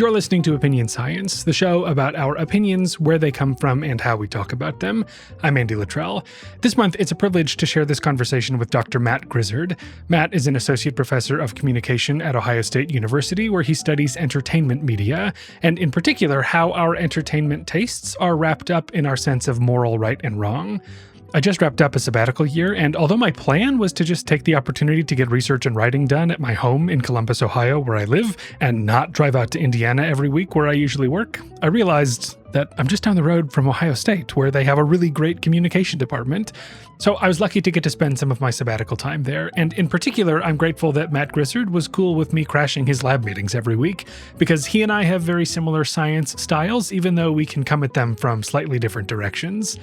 You're listening to Opinion Science, the show about our opinions, where they come from, and how we talk about them. I'm Andy Luttrell. This month, it's a privilege to share this conversation with Dr. Matt Grizzard. Matt is an associate professor of communication at Ohio State University, where he studies entertainment media, and in particular, how our entertainment tastes are wrapped up in our sense of moral right and wrong. I just wrapped up a sabbatical year, and although my plan was to just take the opportunity to get research and writing done at my home in Columbus, Ohio, where I live, and not drive out to Indiana every week where I usually work, I realized that I'm just down the road from Ohio State, where they have a really great communication department. So I was lucky to get to spend some of my sabbatical time there, and in particular, I'm grateful that Matt Grizzard was cool with me crashing his lab meetings every week, because he and I have very similar science styles, even though we can come at them from slightly different directions.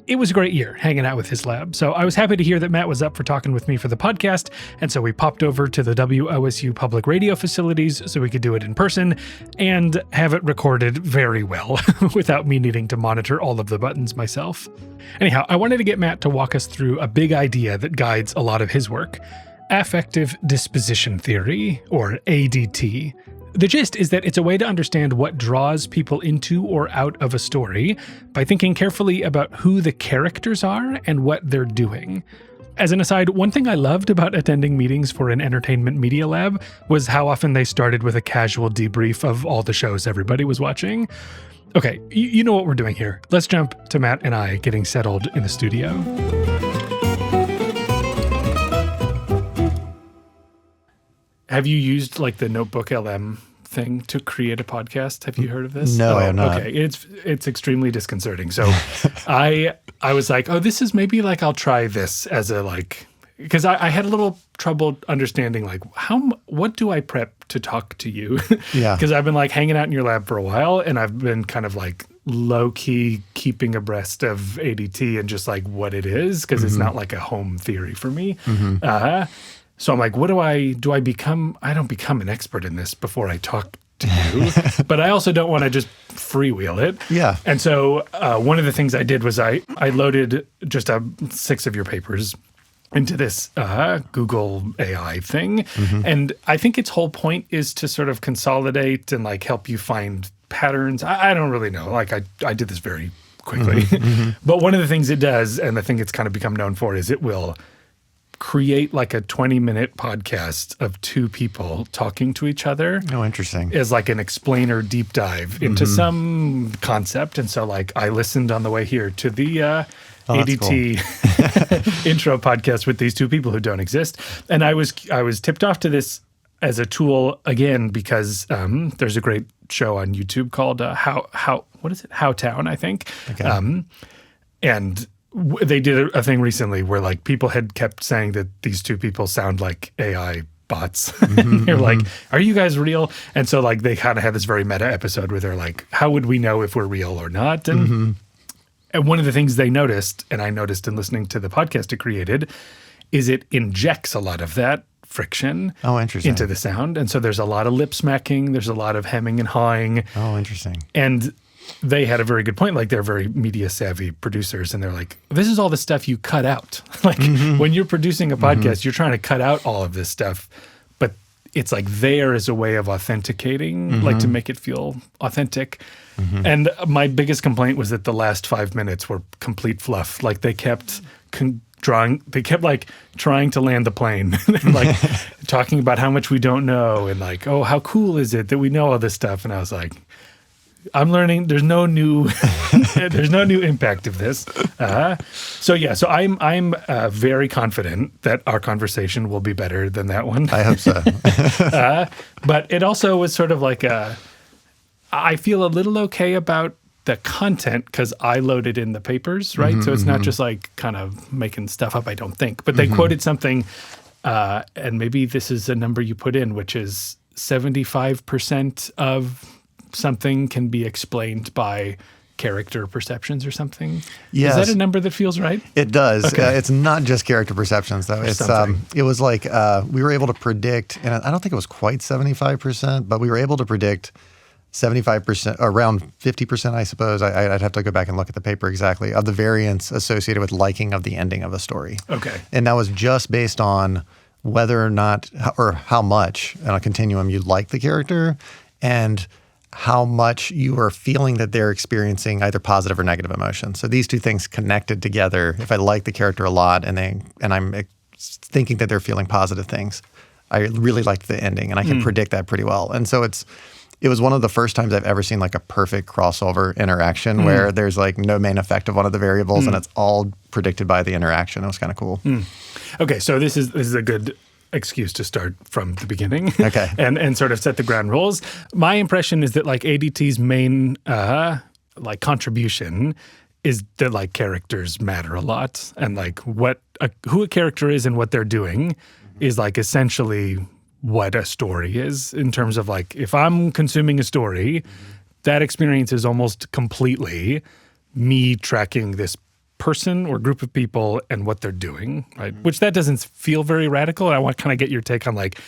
It was a great year hanging out with his lab, so I was happy to hear that Matt was up for talking with me for the podcast, and so we popped over to the WOSU public radio facilities so we could do it in person and have it recorded very well without me needing to monitor all of the buttons myself. Anyhow, I wanted to get Matt to walk us through a big idea that guides a lot of his work: affective disposition theory, or ADT. The gist is that it's a way to understand what draws people into or out of a story by thinking carefully about who the characters are and what they're doing. As an aside, one thing I loved about attending meetings for an entertainment media lab was how often they started with a casual debrief of all the shows everybody was watching. Okay, you know what we're doing here. Let's jump to Matt and I getting settled in the studio. Have you used like the Notebook LM thing to create a podcast? Have you heard of this? No, I have not. Okay, it's extremely disconcerting. So I was like, oh, this is maybe like I'll try this as a because I had a little trouble understanding like what do I prep to talk to you? Yeah. Because I've been like hanging out in your lab for a while, and I've been kind of like low key keeping abreast of ADT and just like what it is, because it's not like a home theory for me. So I'm like, what do I become? I don't become an expert in this before I talk to you, but I also don't want to just freewheel it. Yeah. And so one of the things I did was I loaded just 6 of your papers into this Google AI thing. And I think its whole point is to sort of consolidate and like help you find patterns. I don't really know. Like I did this very quickly. But one of the things it does, and the thing it's kind of become known for, is it will create like a 20-minute podcast of 2 people talking to each other. Oh, interesting. As like an explainer deep dive into some concept. And so like I listened on the way here to the ADT cool. intro podcast with these 2 people who don't exist. And I was tipped off to this as a tool again because there's a great show on YouTube called Howtown, I think. Okay. And they did a thing recently where like people had kept saying that these 2 people sound like AI bots. They're like, are you guys real? And so like they kind of had this very meta episode where they're like, how would we know if we're real or not? And one of the things they noticed, and I noticed in listening to the podcast it created, is it injects a lot of that friction into the sound. And so there's a lot of lip smacking, there's a lot of hemming and hawing. Oh, interesting. And they had a very good point. Like, they're very media savvy producers, and they're like, this is all the stuff you cut out. Like when you're producing a podcast, you're trying to cut out all of this stuff, but it's like there is a way of authenticating, like to make it feel authentic. And my biggest complaint was that the last 5 minutes were complete fluff. Like they kept like trying to land the plane, like talking about how much we don't know, and like, oh, how cool is it that we know all this stuff? And I was like, I'm learning. There's no new impact of this. So I'm very confident that our conversation will be better than that one. I hope so. But it also was sort of like I feel a little okay about the content because I loaded in the papers, right? So it's not just like kind of making stuff up, I don't think. But they quoted something, and maybe this is a number you put in, which is 75% of something can be explained by character perceptions or something. Yes. Is that a number that feels right? It does. Okay. It's not just character perceptions, though. It's it was like we were able to predict, and I don't think it was quite 75%, but we were able to predict 75%, around 50%, I suppose. I'd have to go back and look at the paper exactly, of the variance associated with liking of the ending of a story. Okay. And that was just based on whether or not, or how much on a continuum you like the character, and how much you are feeling that they're experiencing either positive or negative emotion. So these two things connected together. If I like the character a lot and I'm thinking that they're feeling positive things, I really liked the ending, and I can predict that pretty well. And so it was one of the first times I've ever seen like a perfect crossover interaction where there's like no main effect of one of the variables and it's all predicted by the interaction. It was kind of cool. Okay, so this is a good excuse to start from the beginning. Okay. and sort of set the ground rules. My impression is that like ADT's main like contribution is that like characters matter a lot, and like who a character is and what they're doing is like essentially what a story is in terms of like, if I'm consuming a story, that experience is almost completely me tracking this person or group of people and what they're doing, right? Which that doesn't feel very radical. I want to kind of get your take on like,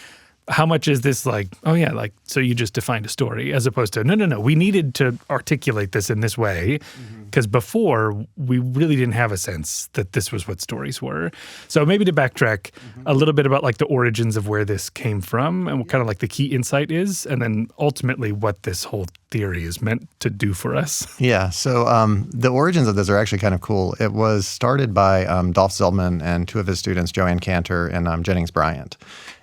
how much is this like, oh yeah, like, so you just defined a story, as opposed to, no, we needed to articulate this in this way, because before we really didn't have a sense that this was what stories were. So maybe to backtrack a little bit about like the origins of where this came from and what kind of like the key insight is, and then ultimately what this whole theory is meant to do for us. Yeah, so the origins of this are actually kind of cool. It was started by Dolph Zillman and two of his students, Joanne Cantor and Jennings Bryant.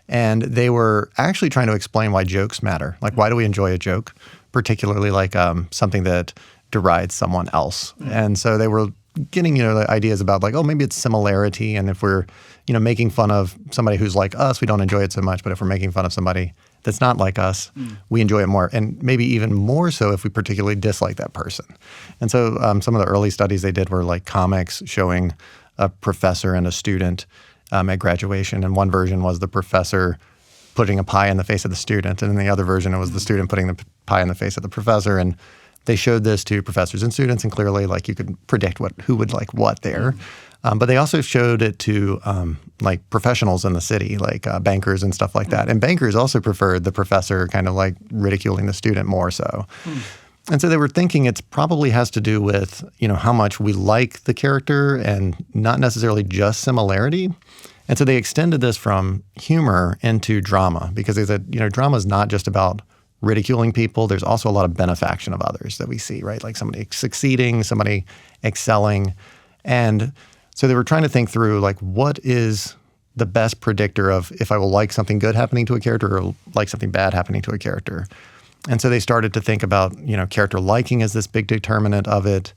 And they were actually trying to explain why jokes matter. Like, why do we enjoy a joke, particularly like something that derides someone else? And so they were getting, the ideas about like, oh, maybe it's similarity. And if we're, making fun of somebody who's like us, we don't enjoy it so much. But if we're making fun of somebody that's not like us, we enjoy it more. And maybe even more so if we particularly dislike that person. And so some of the early studies they did were like comics showing a professor and a student at graduation, and one version was the professor putting a pie in the face of the student, and in the other version it was the student putting the pie in the face of the professor. And they showed this to professors and students, and clearly like you could predict who would like what there. But they also showed it to like professionals in the city, like bankers and stuff like that. And bankers also preferred the professor kind of like ridiculing the student more so. And so they were thinking it probably has to do with, how much we like the character and not necessarily just similarity. And so they extended this from humor into drama, because they said, drama is not just about ridiculing people. There's also a lot of benefaction of others that we see, right? Like somebody succeeding, somebody excelling. And so they were trying to think through, like, what is the best predictor of if I will like something good happening to a character or like something bad happening to a character. And so they started to think about, character liking as this big determinant of it,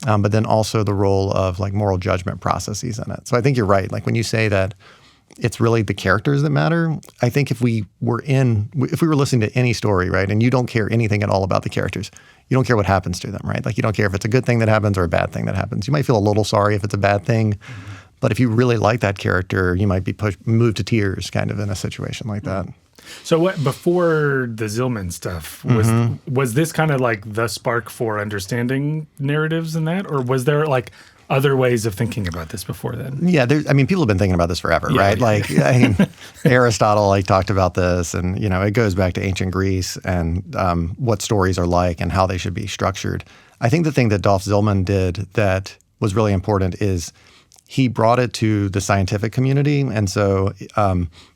but then also the role of like moral judgment processes in it. So I think you're right. Like when you say that it's really the characters that matter, I think if we were listening to any story, right, and you don't care anything at all about the characters, you don't care what happens to them, right? Like you don't care if it's a good thing that happens or a bad thing that happens. You might feel a little sorry if it's a bad thing, but if you really like that character, you might be moved to tears kind of in a situation like that. So what before the Zillman stuff, was this kind of like the spark for understanding narratives and that? Or was there like other ways of thinking about this before then? Yeah, people have been thinking about this forever, right? Yeah. Like, Aristotle like talked about this, and it goes back to ancient Greece and what stories are like and how they should be structured. I think the thing that Dolph Zillman did that was really important is he brought it to the scientific community. And so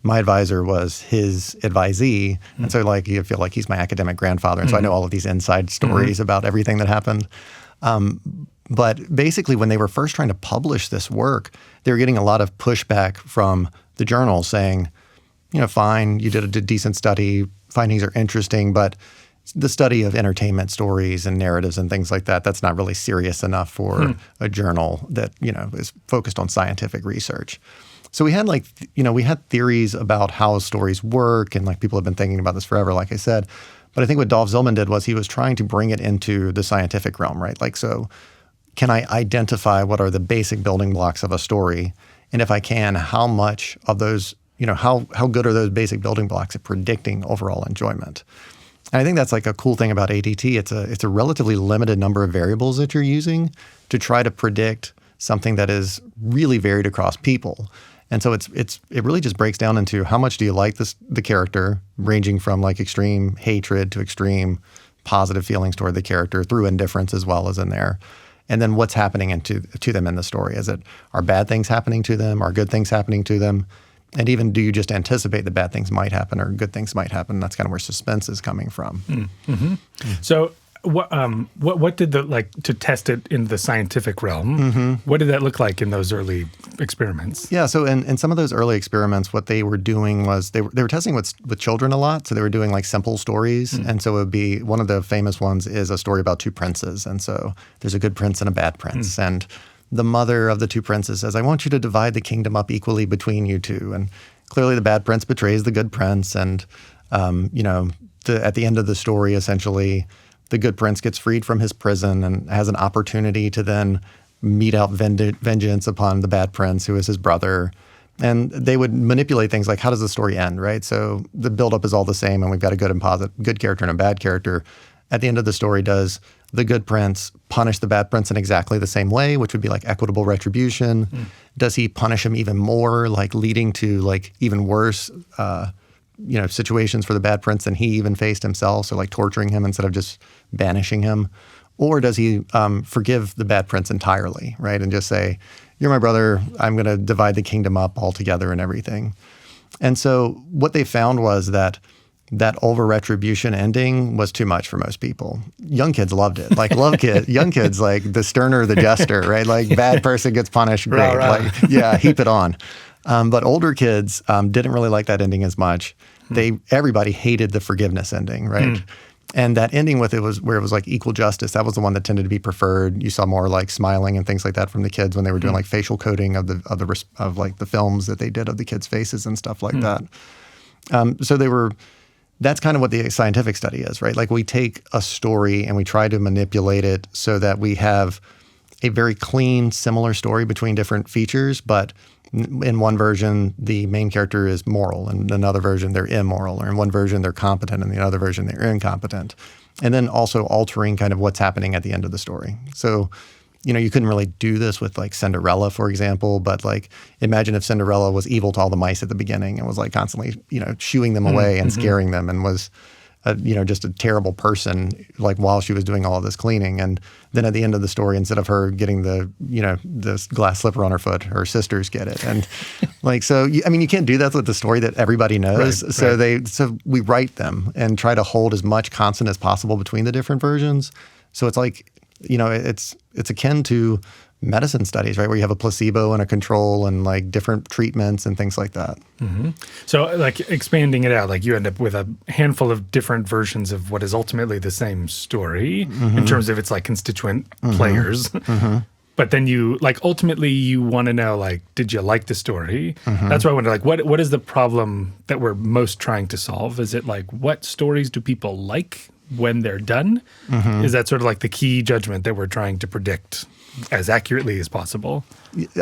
my advisor was his advisee. And so like you feel like he's my academic grandfather. And so I know all of these inside stories about everything that happened. But basically when they were first trying to publish this work, they were getting a lot of pushback from the journals saying, fine, you did a decent study, findings are interesting, but the study of entertainment stories and narratives and things like that, that's not really serious enough for a journal that, is focused on scientific research. So we had we had theories about how stories work, and like people have been thinking about this forever, like I said. But I think what Dolph Zillman did was he was trying to bring it into the scientific realm, right? Like, so can I identify what are the basic building blocks of a story? And if I can, how much of those, how good are those basic building blocks at predicting overall enjoyment? And I think that's like a cool thing about ADT. It's a relatively limited number of variables that you're using to try to predict something that is really varied across people. And so it really just breaks down into how much do you like the character, ranging from like extreme hatred to extreme positive feelings toward the character through indifference as well as in there. And then what's happening to them in the story. Are bad things happening to them? Are good things happening to them? And even do you just anticipate that bad things might happen or good things might happen? That's kind of where suspense is coming from. So what did to test it in the scientific realm, what did that look like in those early experiments? Yeah, so in some of those early experiments, what they were doing was they were testing with children a lot. So they were doing like simple stories. And so it would be, one of the famous ones is a story about two princes. And so there's a good prince and a bad prince. And the mother of the two princes says, I want you to divide the kingdom up equally between you two. And clearly the bad prince betrays the good prince. And, at the end of the story, essentially, the good prince gets freed from his prison and has an opportunity to then mete out vengeance upon the bad prince, who is his brother. And they would manipulate things like, how does the story end, right? So the buildup is all the same, and we've got a good character and a bad character. At the end of the story, does the good prince punish the bad prince in exactly the same way, which would be like equitable retribution? Does he punish him even more, like leading to like even worse situations for the bad prince than he even faced himself, so like torturing him instead of just banishing him? Or does he forgive the bad prince entirely, right, and just say, you're my brother, I'm going to divide the kingdom up altogether and everything? And so what they found was that over-retribution ending was too much for most people. Young kids loved it. Like, young kids, like the sterner the jester, right? Like, bad person gets punished, great. Like, yeah, heap it on. But older kids didn't really like that ending as much. Everybody hated the forgiveness ending, right? And that ending with it was where it was like equal justice. That was the one that tended to be preferred. You saw more like smiling and things like that from the kids when they were doing like facial coding of like the films that they did of the kids' faces and stuff like that. That's kind of what the scientific study is, right? Like, we take a story and we try to manipulate it so that we have a very clean, similar story between different features, but in one version, the main character is moral, and in another version, they're immoral, or in one version, they're competent, and in the other version, they're incompetent. And then also altering kind of what's happening at the end of the story. So, you couldn't really do this with like Cinderella, for example, but like, imagine if Cinderella was evil to all the mice at the beginning and was like constantly, shooing them away and scaring them, and was, just a terrible person, like while she was doing all of this cleaning. And then at the end of the story, instead of her getting this glass slipper on her foot, her sisters get it. And like, so, you can't do that with the story that everybody knows. Right, so we write them and try to hold as much constant as possible between the different versions. So it's like, it's akin to medicine studies, right? Where you have a placebo and a control and like different treatments and things like that. So like expanding it out, like you end up with a handful of different versions of what is ultimately the same story in terms of its like constituent players. But then you like, ultimately you want to know, like, did you like the story? That's why I wonder, like, what is the problem that we're most trying to solve? Is it like, what stories do people like when they're done? Is that sort of like the key judgment that we're trying to predict as accurately as possible?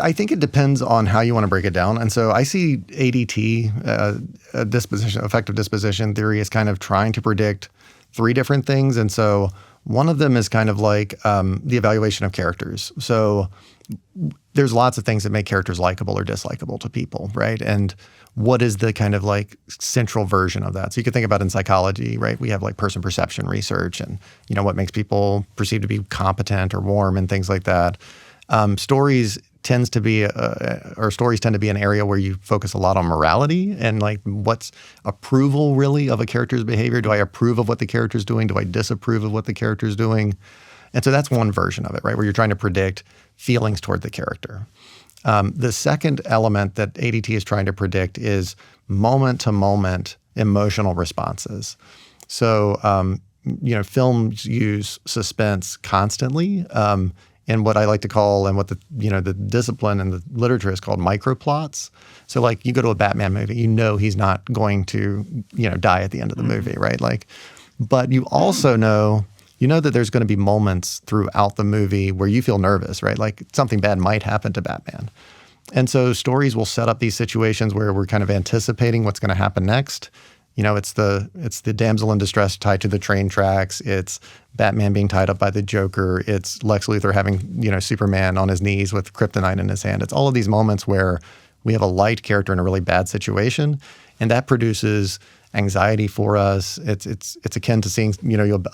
I think it depends on how you want to break it down. And so I see ADT, disposition, affective disposition theory, is kind of trying to predict three different things. And so one of them is kind of like the evaluation of characters. So there's lots of things that make characters likable or dislikable to people, right? And what is the kind of like central version of that? So you could think about in psychology, right? We have like person perception research and, what makes people perceived to be competent or warm and things like that. Stories tend to be an area where you focus a lot on morality and like what's approval really of a character's behavior. Do I approve of what the character's doing? Do I disapprove of what the character's doing? And so that's one version of it, right? Where you're trying to predict feelings toward the character. The second element that ADT is trying to predict is moment-to-moment emotional responses. So, films use suspense constantly, and what I like to call, and what the discipline and the literature is called microplots. So, like, you go to a Batman movie, he's not going to, die at the end of the movie, right? Like, but you also know that there's going to be moments throughout the movie where you feel nervous, right? Like something bad might happen to Batman. And so stories will set up these situations where we're kind of anticipating what's going to happen next. It's the damsel in distress tied to the train tracks. It's Batman being tied up by the Joker. It's Lex Luthor having, Superman on his knees with kryptonite in his hand. It's all of these moments where we have a light character in a really bad situation, and that produces anxiety for us. It's akin to seeing,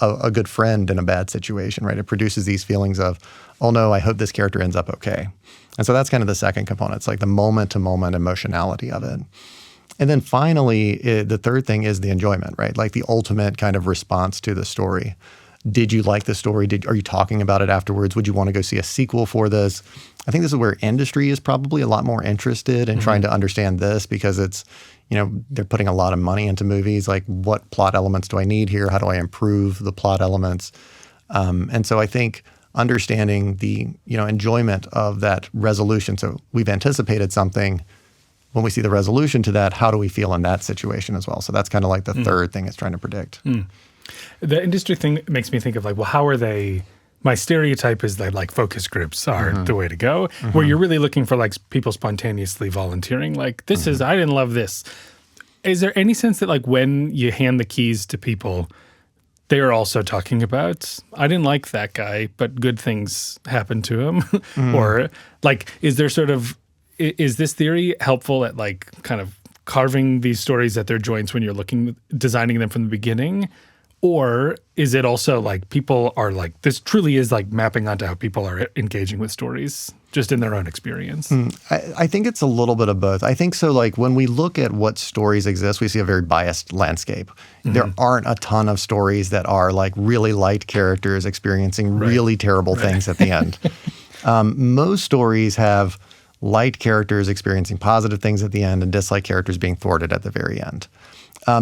a good friend in a bad situation, right? It produces these feelings of, oh no, I hope this character ends up okay. And so that's kind of the second component. It's like the moment-to-moment emotionality of it. And then finally, the third thing is the enjoyment, right? Like the ultimate kind of response to the story. Did you like the story? Are you talking about it afterwards? Would you want to go see a sequel for this? I think this is where industry is probably a lot more interested in trying to understand this, because it's, they're putting a lot of money into movies. Like, what plot elements do I need here? How do I improve the plot elements? And so I think understanding the, enjoyment of that resolution. So we've anticipated something. When we see the resolution to that, how do we feel in that situation as well? So that's kind of like the third thing it's trying to predict. The industry thing makes me think of like, well, how are they? My stereotype is that like focus groups are the way to go, where you're really looking for like people spontaneously volunteering. Like, this is, I didn't love this. Is there any sense that like when you hand the keys to people, they are also talking about, I didn't like that guy, but good things happened to him? Or like, is there sort of, is this theory helpful at like kind of carving these stories at their joints when you're designing them from the beginning? Or is it also like people are like, this truly is like mapping onto how people are engaging with stories just in their own experience? I think it's a little bit of both. I think so. Like when we look at what stories exist, we see a very biased landscape. There aren't a ton of stories that are like really light characters experiencing really terrible things at the end. Most stories have light characters experiencing positive things at the end and disliked characters being thwarted at the very end.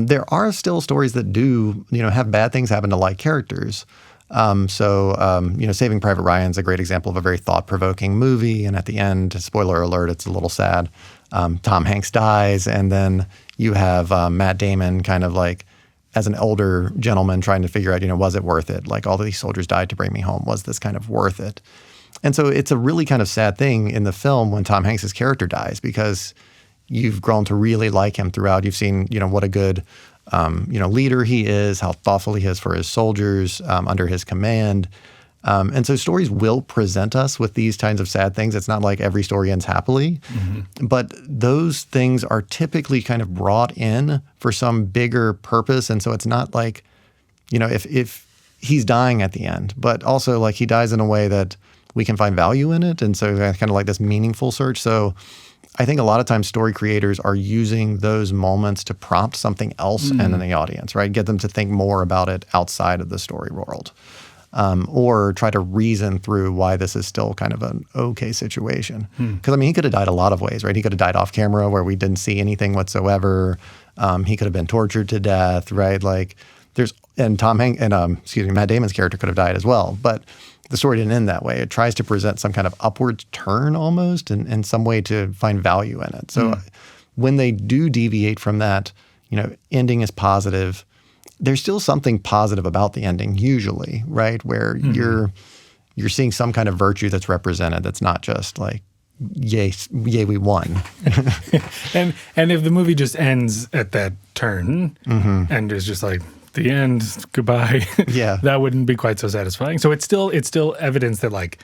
There are still stories that do, have bad things happen to light characters. Saving Private Ryan is a great example of a very thought-provoking movie. And at the end, spoiler alert, it's a little sad. Tom Hanks dies, and then you have Matt Damon kind of like, as an older gentleman trying to figure out, was it worth it? Like, all of these soldiers died to bring me home. Was this kind of worth it? And so it's a really kind of sad thing in the film when Tom Hanks' character dies, because you've grown to really like him throughout. You've seen, what a good, leader he is, how thoughtful he is for his soldiers under his command. And so stories will present us with these kinds of sad things. It's not like every story ends happily, but those things are typically kind of brought in for some bigger purpose. And so it's not like, if he's dying at the end, but also like he dies in a way that we can find value in it. And so kind of like this meaningful search. So I think a lot of times story creators are using those moments to prompt something else in the audience, right? Get them to think more about it outside of the story world, or try to reason through why this is still kind of an okay situation. Because, he could have died a lot of ways, right? He could have died off camera where we didn't see anything whatsoever. He could have been tortured to death, right? Like Matt Damon's character could have died as well. But the story didn't end that way. It tries to present some kind of upward turn almost in some way to find value in it. So when they do deviate from that, ending is positive, there's still something positive about the ending usually, right? Where you're seeing some kind of virtue that's represented that's not just like, yay, we won. and if the movie just ends at that turn and is just like, the end, goodbye. That wouldn't be quite so satisfying. So it's still evidence that like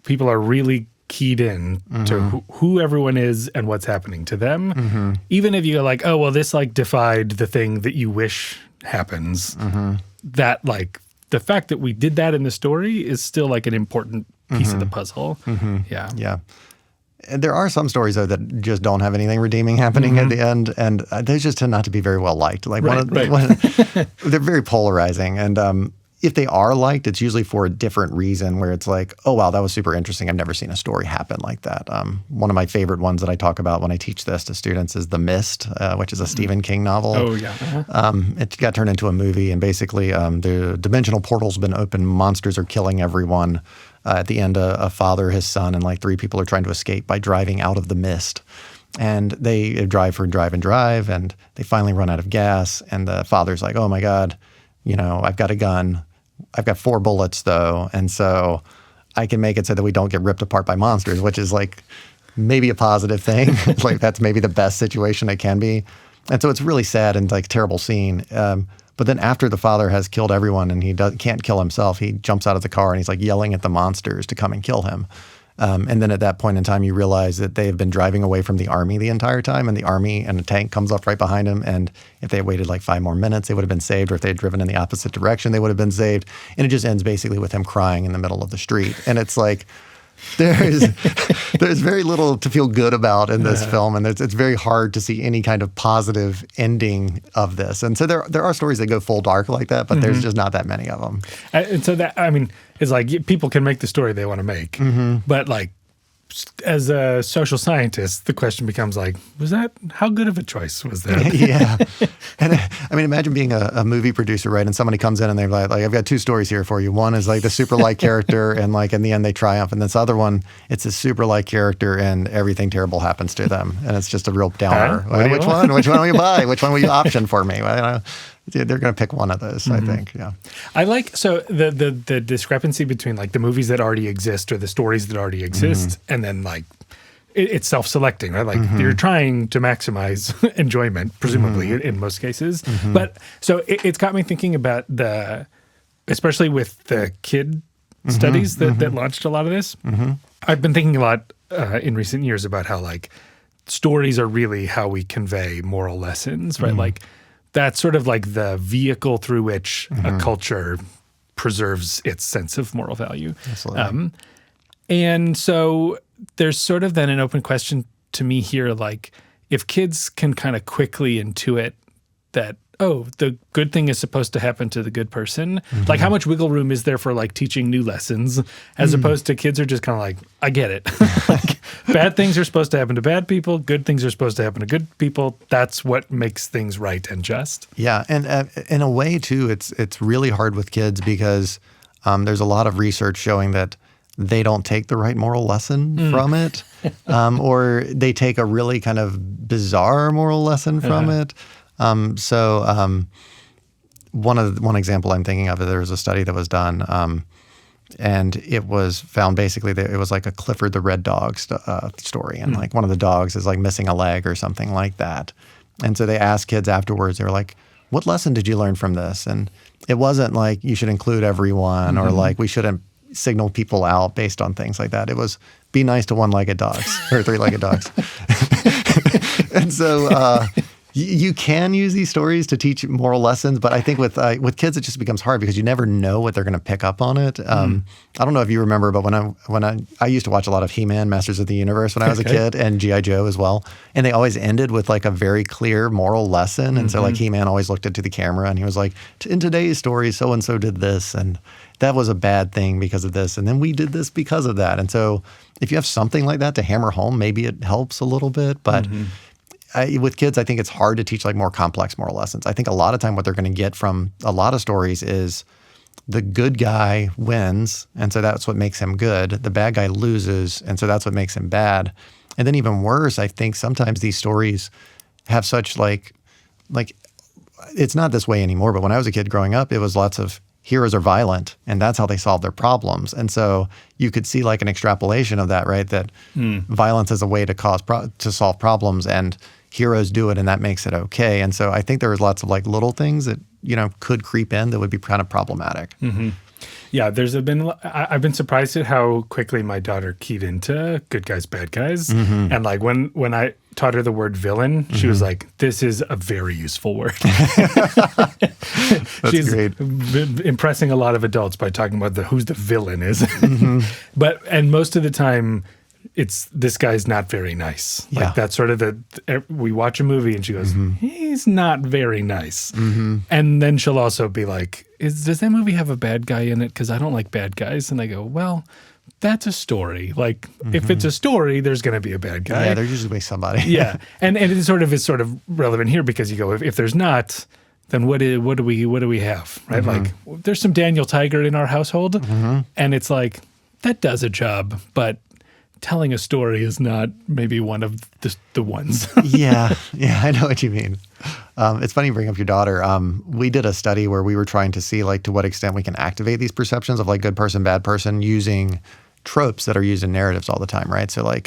people are really keyed in to who everyone is and what's happening to them. Even if you're like, oh well, this like defied the thing that you wish happens. That like the fact that we did that in the story is still like an important piece of the puzzle. Yeah. And there are some stories, though, that just don't have anything redeeming happening at the end, and they just tend not to be very well liked. Like they're very polarizing, and if they are liked, it's usually for a different reason. Where it's like, oh wow, that was super interesting. I've never seen a story happen like that. One of my favorite ones that I talk about when I teach this to students is The Mist, which is a Stephen King novel. Oh yeah. It got turned into a movie, and basically, the dimensional portal's been opened. Monsters are killing everyone. At the end, a father, his son, and like 3 people are trying to escape by driving out of the mist. And they drive, and they finally run out of gas. And the father's like, oh my God, I've got a gun. I've got 4 bullets though. And so I can make it so that we don't get ripped apart by monsters, which is like maybe a positive thing. Like that's maybe the best situation it can be. And so it's really sad and like terrible scene. But then after the father has killed everyone and he can't kill himself, he jumps out of the car and he's like yelling at the monsters to come and kill him. And then at that point in time, you realize that they have been driving away from the army the entire time, and the army and a tank comes up right behind them. And if they had waited like 5 more minutes, they would have been saved. Or if they had driven in the opposite direction, they would have been saved. And it just ends basically with him crying in the middle of the street. And it's like, there's very little to feel good about in this film, and it's very hard to see any kind of positive ending of this. And so there are stories that go full dark like that, but there's just not that many of them. And so that, I mean, it's like people can make the story they want to make, but like as a social scientist, the question becomes like, how good of a choice was that? Yeah. And I mean, imagine being a movie producer, right? And somebody comes in and they're like, I've got 2 stories here for you. One is like the super light character and like in the end they triumph. And this other one, it's a super light character and everything terrible happens to them. And it's just a real downer. Which one? Which one will you buy? Which one will you option for me? Well, they're going to pick one of those, I think. Yeah. I like, so the discrepancy between like the movies that already exist or the stories that already exist, and then like it's self-selecting, right? Like you're trying to maximize enjoyment, presumably in most cases. But so it's got me thinking about especially with the kid studies that launched a lot of this. I've been thinking a lot in recent years about how like stories are really how we convey moral lessons, right? Like that's sort of like the vehicle through which a culture preserves its sense of moral value. Absolutely. And so there's sort of then an open question to me here, like if kids can kind of quickly intuit that, oh, the good thing is supposed to happen to the good person. Like how much wiggle room is there for like teaching new lessons as opposed to kids are just kind of like, I get it. Like bad things are supposed to happen to bad people. Good things are supposed to happen to good people. That's what makes things right and just. Yeah. And in a way too, it's really hard with kids because there's a lot of research showing that they don't take the right moral lesson from it, or they take a really kind of bizarre moral lesson from it. One example I'm thinking of, there was a study that was done, and it was found basically that it was like a Clifford the Red Dog story, and like one of the dogs is like missing a leg or something like that. And so they asked kids afterwards, they were like, what lesson did you learn from this? And it wasn't like you should include everyone or like we shouldn't signal people out based on things like that. It was be nice to one-legged dogs or three-legged dogs. And so you can use these stories to teach moral lessons, but I think with kids it just becomes hard because you never know what they're going to pick up on it. I don't know if you remember, but when I used to watch a lot of He-Man, Masters of the Universe when I was a kid, and G.I. Joe as well, and they always ended with like a very clear moral lesson. And so like He-Man always looked into the camera and he was like, in today's story, so and so did this, and that was a bad thing because of this, and then we did this because of that. And so if you have something like that to hammer home, maybe it helps a little bit, but. With kids, I think it's hard to teach like more complex moral lessons. I think a lot of time what they're going to get from a lot of stories is the good guy wins, and so that's what makes him good. The bad guy loses, and so that's what makes him bad. And then even worse, I think sometimes these stories have such like it's not this way anymore, but when I was a kid growing up, it was lots of heroes are violent, and that's how they solve their problems. And so you could see like an extrapolation of that, right? That violence is a way to solve problems, and heroes do it, and that makes it okay. And so I think there was lots of like little things that could creep in that would be kind of problematic. Yeah, I've been surprised at how quickly my daughter keyed into good guys, bad guys. And like when I taught her the word villain, she was like, this is a very useful word. She's great. Impressing a lot of adults by talking about who's the villain is. And most of the time, it's this guy's not very nice. Yeah. Like that's sort of we watch a movie and she goes, he's not very nice. And then she'll also be like, does that movie have a bad guy in it? Because I don't like bad guys. And I go, well, that's a story. Like if it's a story, there's going to be a bad guy. Yeah, there's usually somebody. Yeah. And it is sort of relevant here because you go, if there's not, then what do we have? Right? Like there's some Daniel Tiger in our household. And it's like, that does a job, but telling a story is not maybe one of the ones. Yeah, I know what you mean. It's funny you bring up your daughter. We did a study where we were trying to see like to what extent we can activate these perceptions of like good person, bad person using tropes that are used in narratives all the time, right? So like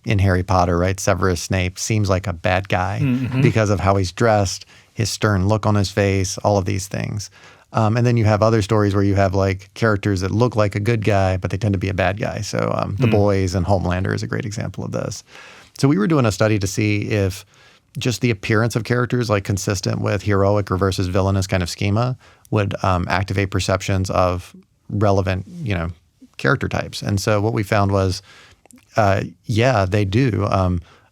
in Harry Potter, right, Severus Snape seems like a bad guy because of how he's dressed, his stern look on his face, all of these things. And then you have other stories where you have like characters that look like a good guy, but they tend to be a bad guy. So The Boys and Homelander is a great example of this. So we were doing a study to see if just the appearance of characters, like consistent with heroic or versus villainous kind of schema, would activate perceptions of relevant, character types. And so what we found was, yeah, they do.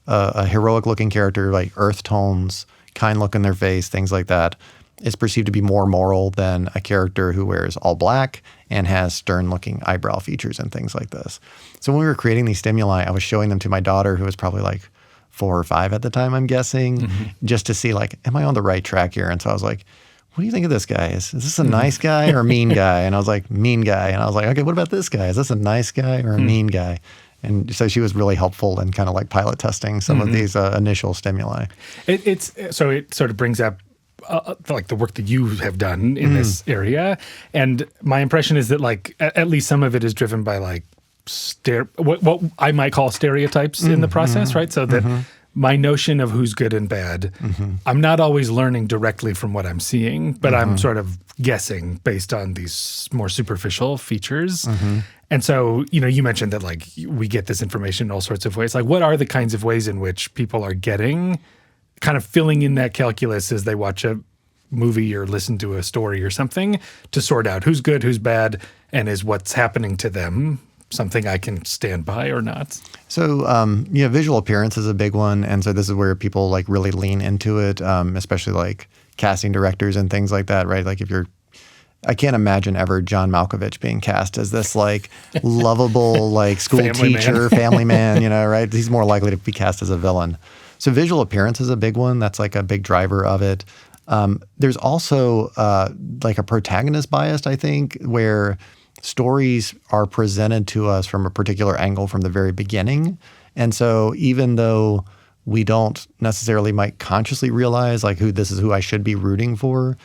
A heroic-looking character, like earth tones, kind look in their face, things like that, is perceived to be more moral than a character who wears all black and has stern-looking eyebrow features and things like this. So when we were creating these stimuli, I was showing them to my daughter, who was probably like 4 or 5 at the time, I'm guessing, just to see like, am I on the right track here? And so I was like, what do you think of this guy? Is this a nice guy or a mean guy? And I was like, mean guy. And I was like, okay, what about this guy? Is this a nice guy or a mean guy? And so she was really helpful in kind of like pilot testing some of these initial stimuli. It sort of brings up like the work that you have done in this area. And my impression is that like at least some of it is driven by like what I might call stereotypes in the process, right? So that my notion of who's good and bad, I'm not always learning directly from what I'm seeing, but I'm sort of guessing based on these more superficial features. And so, you mentioned that like we get this information in all sorts of ways. Like what are the kinds of ways in which people are kind of filling in that calculus as they watch a movie or listen to a story or something to sort out who's good, who's bad, and is what's happening to them something I can stand by or not? So, visual appearance is a big one. And so this is where people like really lean into it, especially like casting directors and things like that, right? Like I can't imagine ever John Malkovich being cast as this like lovable like school teacher, family man, right? He's more likely to be cast as a villain. So visual appearance is a big one. That's like a big driver of it. There's also like a protagonist bias, I think, where stories are presented to us from a particular angle from the very beginning. And so even though we don't necessarily might consciously realize like this is who I should be rooting for,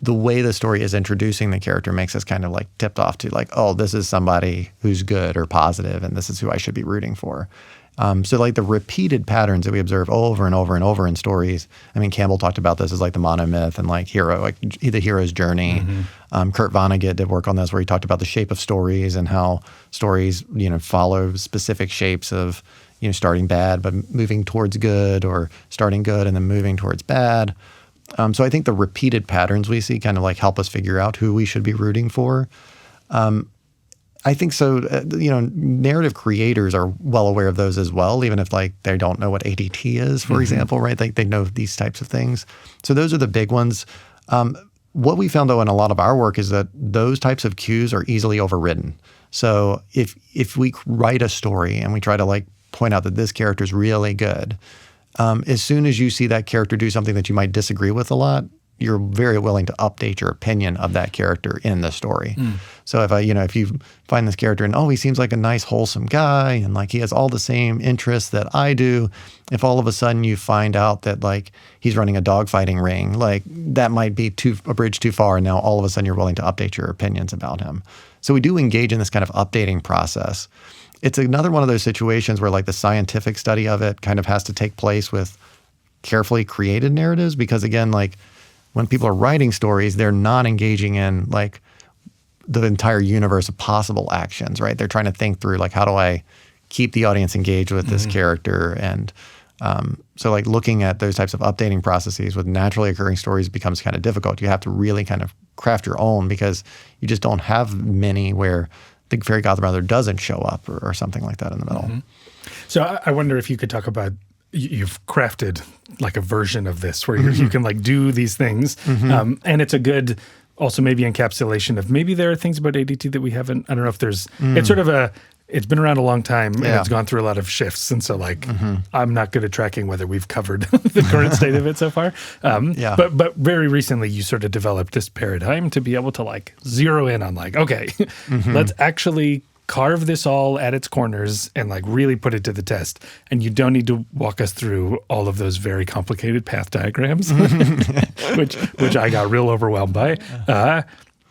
the way the story is introducing the character makes us kind of like tipped off to like, oh, this is somebody who's good or positive and this is who I should be rooting for. So like the repeated patterns that we observe over and over and over in stories. I mean, Campbell talked about this as like the monomyth and like the hero's journey. Kurt Vonnegut did work on this where he talked about the shape of stories and how stories, follow specific shapes of, starting bad but moving towards good, or starting good and then moving towards bad. So I think the repeated patterns we see kind of like help us figure out who we should be rooting for. I think so, narrative creators are well aware of those as well, even if like they don't know what ADT is, for example, right? They know these types of things. So those are the big ones. What we found though in a lot of our work is that those types of cues are easily overridden. So if we write a story and we try to like point out that this character is really good, as soon as you see that character do something that you might disagree with a lot, you're very willing to update your opinion of that character in the story. So if you find this character and, he seems like a nice, wholesome guy and like he has all the same interests that I do, if all of a sudden you find out that like he's running a dogfighting ring, like that might be a bridge too far. And now all of a sudden you're willing to update your opinions about him. So we do engage in this kind of updating process. It's another one of those situations where like the scientific study of it kind of has to take place with carefully created narratives, because again, like when people are writing stories, they're not engaging in like the entire universe of possible actions, right? They're trying to think through like, how do I keep the audience engaged with this character? And so like looking at those types of updating processes with naturally occurring stories becomes kind of difficult. You have to really kind of craft your own, because you just don't have many where the fairy godmother doesn't show up or something like that in the middle. So I wonder if you could talk about, you've crafted like a version of this where you can like do these things. And it's a good also maybe encapsulation of maybe there are things about ADT that we haven't, I don't know if there's, it's sort of it's been around a long time and it's gone through a lot of shifts. And so like, I'm not good at tracking whether we've covered the current state of it so far. But very recently you sort of developed this paradigm to be able to like zero in on like, okay, let's actually carve this all at its corners and like really put it to the test. And you don't need to walk us through all of those very complicated path diagrams, which I got real overwhelmed by.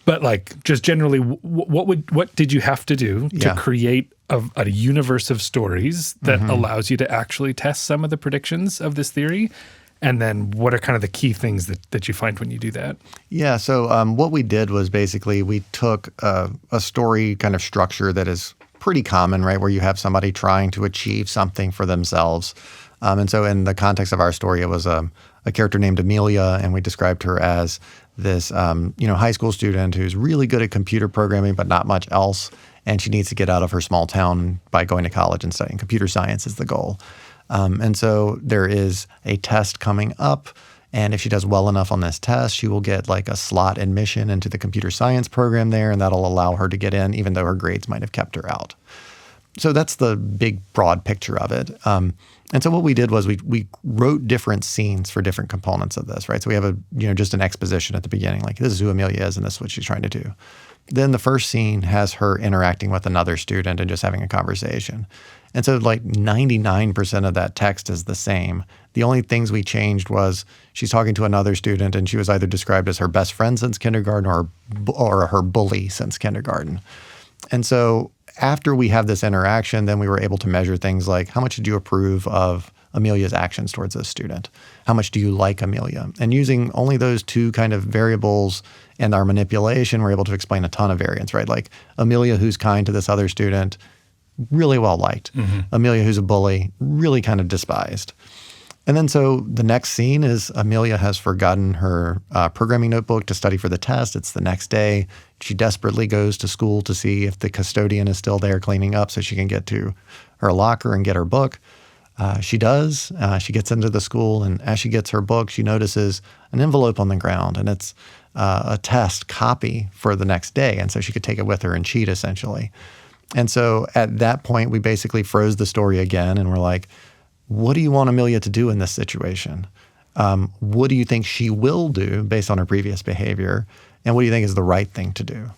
But like just generally, what did you have to do to create a universe of stories that allows you to actually test some of the predictions of this theory? And then what are kind of the key things that you find when you do that? Yeah, so what we did was basically we took a story kind of structure that is pretty common, right, where you have somebody trying to achieve something for themselves. And so in the context of our story, it was a character named Amelia, and we described her as this high school student who's really good at computer programming but not much else, and she needs to get out of her small town by going to college and studying computer science is the goal. And so there is a test coming up, and if she does well enough on this test, she will get like a slot admission into the computer science program there, and that'll allow her to get in even though her grades might have kept her out. So that's the big, broad picture of it. And so what we did was we wrote different scenes for different components of this, right? So we have just an exposition at the beginning, like this is who Amelia is and this is what she's trying to do. Then the first scene has her interacting with another student and just having a conversation. And so like 99% of that text is the same. The only things we changed was she's talking to another student and she was either described as her best friend since kindergarten or her bully since kindergarten. And so after we have this interaction, then we were able to measure things like how much did you approve of Amelia's actions towards this student? How much do you like Amelia? And using only those two kind of variables and our manipulation, we're able to explain a ton of variance, right? Like Amelia, who's kind to this other student, really well liked. Mm-hmm. Amelia, who's a bully, really kind of despised. And then so the next scene is Amelia has forgotten her programming notebook to study for the test. It's the next day. She desperately goes to school to see if the custodian is still there cleaning up so she can get to her locker and get her book. She does. She gets into the school, and as she gets her book, she notices an envelope on the ground, and it's a test copy for the next day. And so she could take it with her and cheat, essentially. And so at that point, we basically froze the story again, and we're like, what do you want Amelia to do in this situation? What do you think she will do based on her previous behavior? And what do you think is the right thing to do?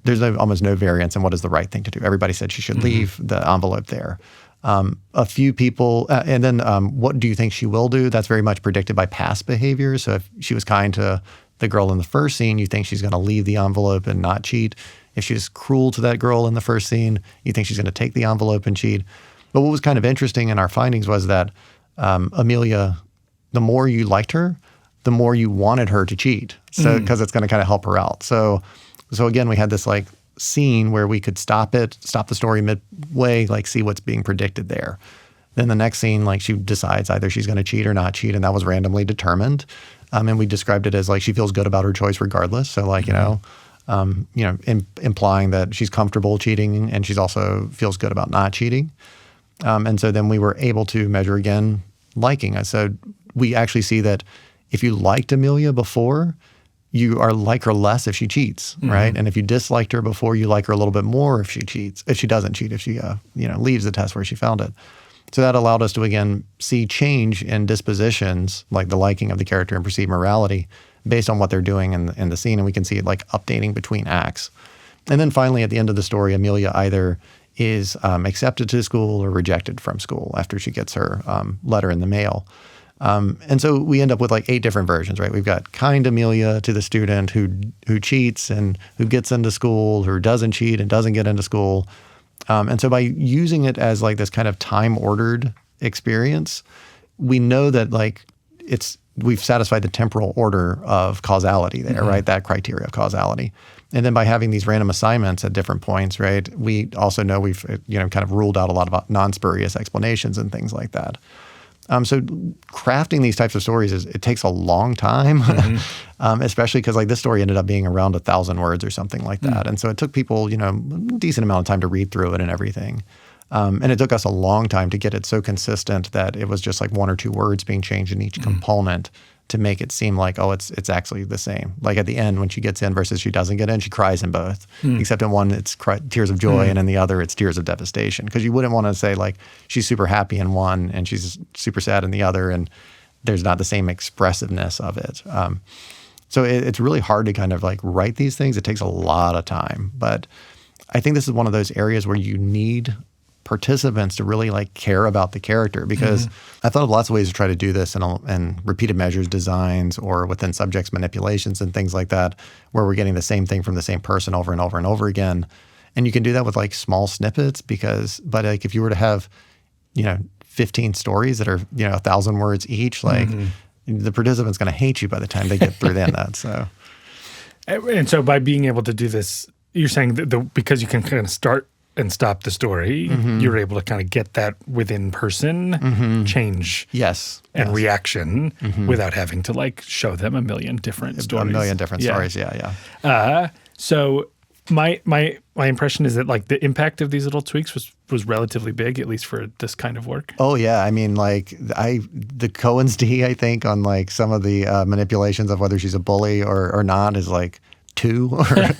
There's almost no variance in what is the right thing to do. Everybody said she should leave the envelope there. A few people, and then what do you think she will do? That's very much predicted by past behavior. So if she was kind to the girl in the first scene, you think she's going to leave the envelope and not cheat. If she's cruel to that girl in the first scene, you think she's going to take the envelope and cheat. But what was kind of interesting in our findings was that Amelia, the more you liked her, the more you wanted her to cheat. So because it's going to kind of help her out. So again, we had this like scene where we could stop the story midway, like see what's being predicted there. Then the next scene, like she decides either she's going to cheat or not cheat, and that was randomly determined. And we described it as like she feels good about her choice regardless. So like implying that she's comfortable cheating and she's also feels good about not cheating. And so then we were able to measure again liking. So we actually see that if you liked Amelia before, you are like her less if she cheats, right? And if you disliked her before, you like her a little bit more if she cheats. If she doesn't cheat, if she leaves the test where she found it. So that allowed us to again see change in dispositions, like the liking of the character and perceived morality, based on what they're doing in the scene, and we can see it like updating between acts. And then finally, at the end of the story, Amelia either is accepted to school or rejected from school after she gets her letter in the mail. And so we end up with like 8 different versions, right? We've got kind Amelia to the student who cheats and who gets into school, who doesn't cheat and doesn't get into school. And so by using it as like this kind of time-ordered experience, we know that like we've satisfied the temporal order of causality there, right? That criteria of causality. And then by having these random assignments at different points, right, we also know we've kind of ruled out a lot of non-spurious explanations and things like that. So crafting these types of stories it takes a long time, especially because like this story ended up being around 1,000 words or something like that. And so it took people, a decent amount of time to read through it and everything. And it took us a long time to get it so consistent that it was just like 1 or 2 words being changed in each component to make it seem like, oh, it's actually the same. Like at the end when she gets in versus she doesn't get in, she cries in both. Except in one, it's tears of joy, and in the other, it's tears of devastation. Because you wouldn't want to say like she's super happy in one and she's super sad in the other, and there's not the same expressiveness of it. So it's really hard to kind of like write these things. It takes a lot of time. But I think this is one of those areas where you need participants to really like care about the character, because I thought of lots of ways to try to do this in repeated measures designs or within subjects manipulations and things like that, where we're getting the same thing from the same person over and over and over again. And you can do that with like small snippets but like if you were to have, 15 stories that are, 1,000 words each, like the participant's going to hate you by the time they get through the end of that. So, and so by being able to do this, you're saying that because you can kind of start and stop the story, you're able to kind of get that within person change and reaction without having to like show them a million different stories. A million different stories, yeah. So my impression is that like the impact of these little tweaks was relatively big, at least for this kind of work. Oh yeah, I mean, like the Cohen's D, I think, on like some of the manipulations of whether she's a bully or not is like 2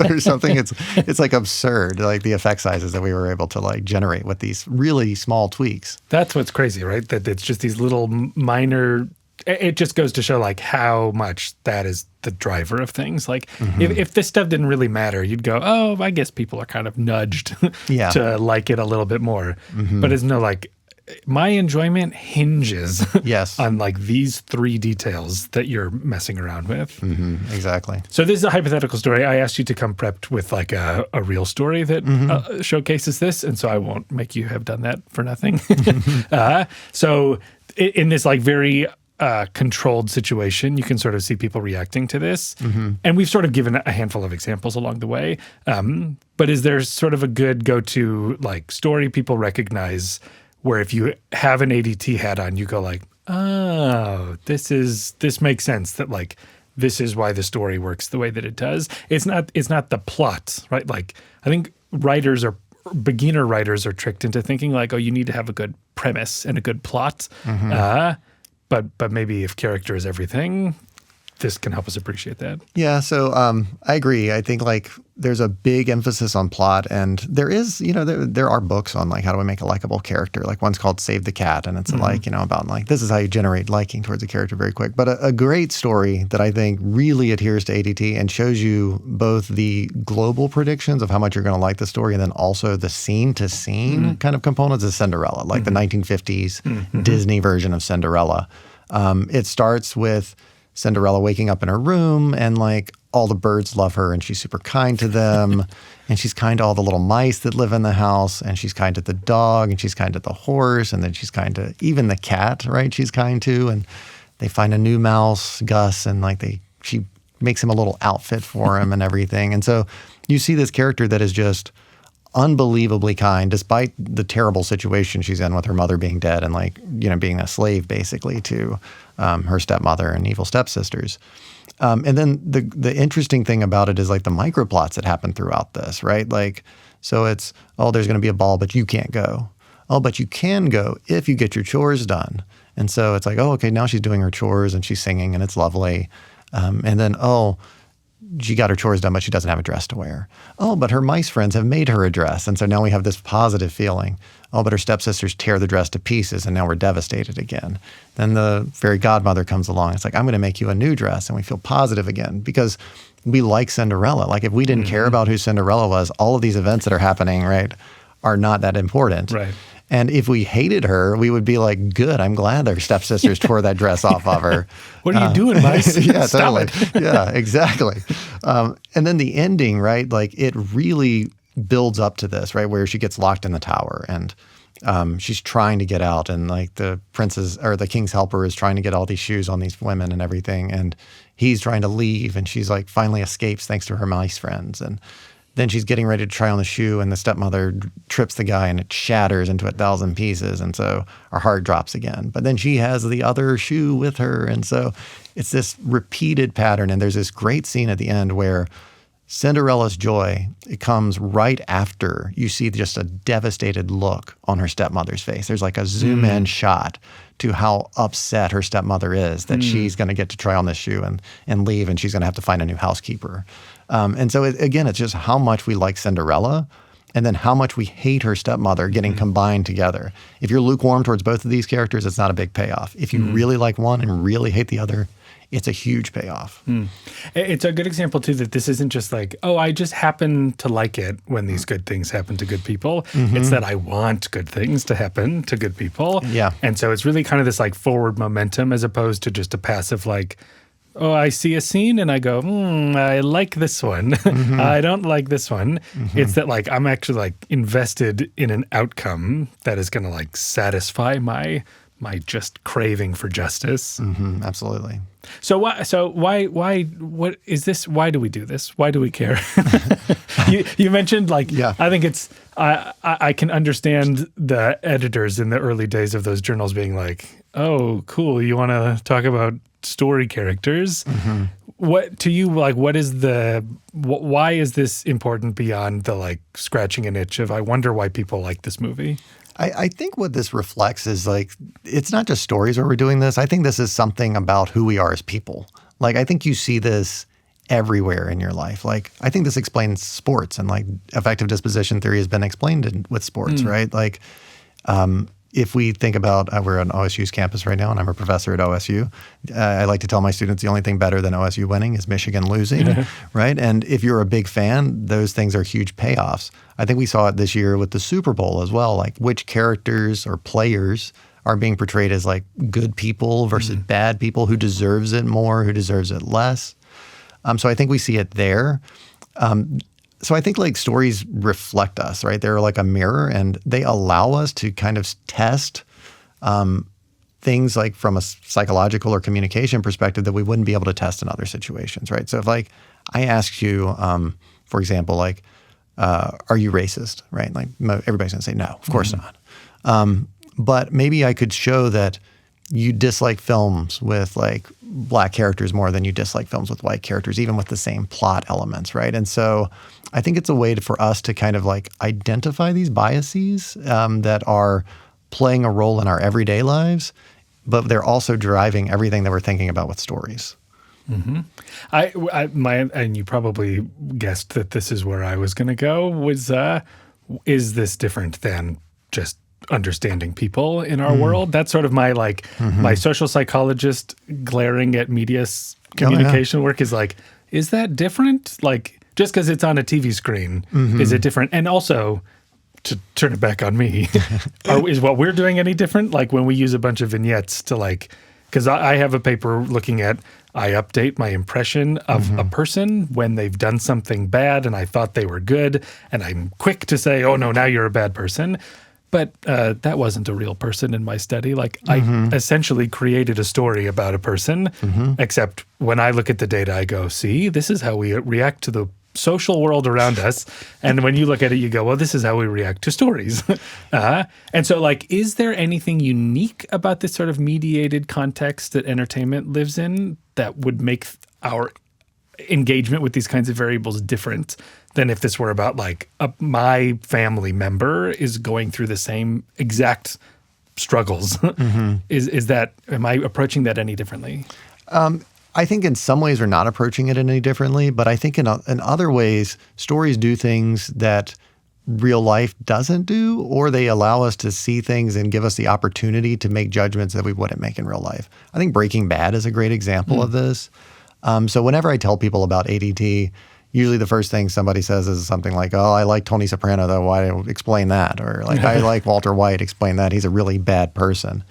or something. It's like absurd, like the effect sizes that we were able to like generate with these really small tweaks. That's what's crazy, right? That it's just these little minor. It just goes to show like how much that is the driver of things. Like if this stuff didn't really matter, you'd go, oh, I guess people are kind of nudged to like it a little bit more. But it's no like my enjoyment hinges on like these 3 details that you're messing around with. Exactly. So this is a hypothetical story. I asked you to come prepped with like a real story that showcases this. And so I won't make you have done that for nothing. So in this like very controlled situation, you can sort of see people reacting to this. And we've sort of given a handful of examples along the way. But is there sort of a good go-to like story people recognize where if you have an ADT hat on, you go like, oh, this makes sense that like this is why the story works the way that it does. It's not the plot, right? Like I think beginner writers are tricked into thinking like, oh, you need to have a good premise and a good plot. But maybe if character is everything, this can help us appreciate that. Yeah, so I agree. I think like there's a big emphasis on plot, and there is, there are books on like how do we make a likable character. Like one's called Save the Cat, and it's like, about like this is how you generate liking towards a character very quick. But a great story that I think really adheres to ADT and shows you both the global predictions of how much you're going to like the story, and then also the scene-to-scene kind of components is Cinderella, like the 1950s Disney version of Cinderella. It starts with Cinderella waking up in her room and like all the birds love her and she's super kind to them and she's kind to all the little mice that live in the house and she's kind to the dog and she's kind to the horse and then she's kind to even the cat, right? She's kind to, and they find a new mouse, Gus, and like she makes him a little outfit for him and everything. And so you see this character that is just unbelievably kind despite the terrible situation she's in with her mother being dead and like, being a slave basically to her stepmother and evil stepsisters. And then the interesting thing about it is like the microplots that happen throughout this, right? Like, so it's, oh, there's going to be a ball, but you can't go. Oh, but you can go if you get your chores done. And so it's like, oh, okay, now she's doing her chores and she's singing and it's lovely. And then, oh, she got her chores done, but she doesn't have a dress to wear. Oh, but her mice friends have made her a dress. And so now we have this positive feeling. Oh, but her stepsisters tear the dress to pieces and now we're devastated again. Then the fairy godmother comes along. It's like, I'm going to make you a new dress. And we feel positive again because we like Cinderella. Like if we didn't care about who Cinderella was, all of these events that are happening, right, are not that important. Right. And if we hated her, we would be like, good, I'm glad their stepsisters tore that dress off of her. What are you doing, mice? Yeah, Stop totally. it. Yeah, exactly. And then the ending, right, like it really builds up to this, right, where she gets locked in the tower and she's trying to get out and like the princess or the king's helper is trying to get all these shoes on these women and everything. And he's trying to leave and she's like finally escapes thanks to her mice friends. And then she's getting ready to try on the shoe and the stepmother trips the guy and it shatters into 1,000 pieces. And so her heart drops again. But then she has the other shoe with her. And so it's this repeated pattern. And there's this great scene at the end where Cinderella's joy, it comes right after you see just a devastated look on her stepmother's face. There's like a zoom in shot to how upset her stepmother is that she's going to get to try on this shoe and leave and she's going to have to find a new housekeeper. And so, again, it's just how much we like Cinderella and then how much we hate her stepmother getting combined together. If you're lukewarm towards both of these characters, it's not a big payoff. If you really like one and really hate the other, it's a huge payoff. It's a good example, too, that this isn't just like, oh, I just happen to like it when these good things happen to good people. It's that I want good things to happen to good people. Yeah. And so it's really kind of this like forward momentum as opposed to just a passive like, I see a scene and I go, I like this one. I don't like this one. It's that like I'm actually like invested in an outcome that is going to like satisfy my just craving for justice. Absolutely. So why what is this? Why do we do this? Why do we care? you mentioned like, I think it's, I can understand the editors in the early days of those journals being like, oh, cool. You want to talk about story characters? What to you, like, what is why is this important beyond the like scratching an itch of, I wonder why people like this movie? I think what this reflects is like, it's not just stories where we're doing this. I think this is something about who we are as people. Like, I think you see this everywhere in your life. Like, I think this explains sports, and like affective disposition theory has been explained with sports, right? Like, if we think about, we're on OSU's campus right now, and I'm a professor at OSU. I like to tell my students the only thing better than OSU winning is Michigan losing, right? And if you're a big fan, those things are huge payoffs. I think we saw it this year with the Super Bowl as well, like which characters or players are being portrayed as like good people versus bad people, who deserves it more, who deserves it less. So I think we see it there. So I think like stories reflect us, right? They're like a mirror, and they allow us to kind of test things like from a psychological or communication perspective that we wouldn't be able to test in other situations, right? So if like I asked you, for example, like, are you racist, right? Like everybody's gonna say no, of course not. But maybe I could show that you dislike films with like black characters more than you dislike films with white characters, even with the same plot elements, right? And so I think it's a way for us to kind of like identify these biases that are playing a role in our everyday lives, but they're also driving everything that we're thinking about with stories. And you probably guessed that this is where I was going to go, was is this different than just understanding people in our world? That's sort of my like my social psychologist glaring at media communication work is like, is that different? Like, just because it's on a TV screen, is it different? And also, to turn it back on me, is what we're doing any different? Like when we use a bunch of vignettes to like, because I have a paper looking at, I update my impression of a person when they've done something bad and I thought they were good, and I'm quick to say, oh no, now you're a bad person. But that wasn't a real person in my study. Like I essentially created a story about a person, except when I look at the data, I go, see, this is how we react to the social world around us. And when you look at it, you go, well, this is how we react to stories. And so like, is there anything unique about this sort of mediated context that entertainment lives in that would make our engagement with these kinds of variables different than if this were about like my family member is going through the same exact struggles? Is that, am I approaching that any differently? I think in some ways we're not approaching it any differently, but I think in other ways, stories do things that real life doesn't do, or they allow us to see things and give us the opportunity to make judgments that we wouldn't make in real life. I think Breaking Bad is a great example of this. So whenever I tell people about ADT, usually the first thing somebody says is something like, oh, I like Tony Soprano, though. Why explain that? Or like, I like Walter White, explain that. He's a really bad person.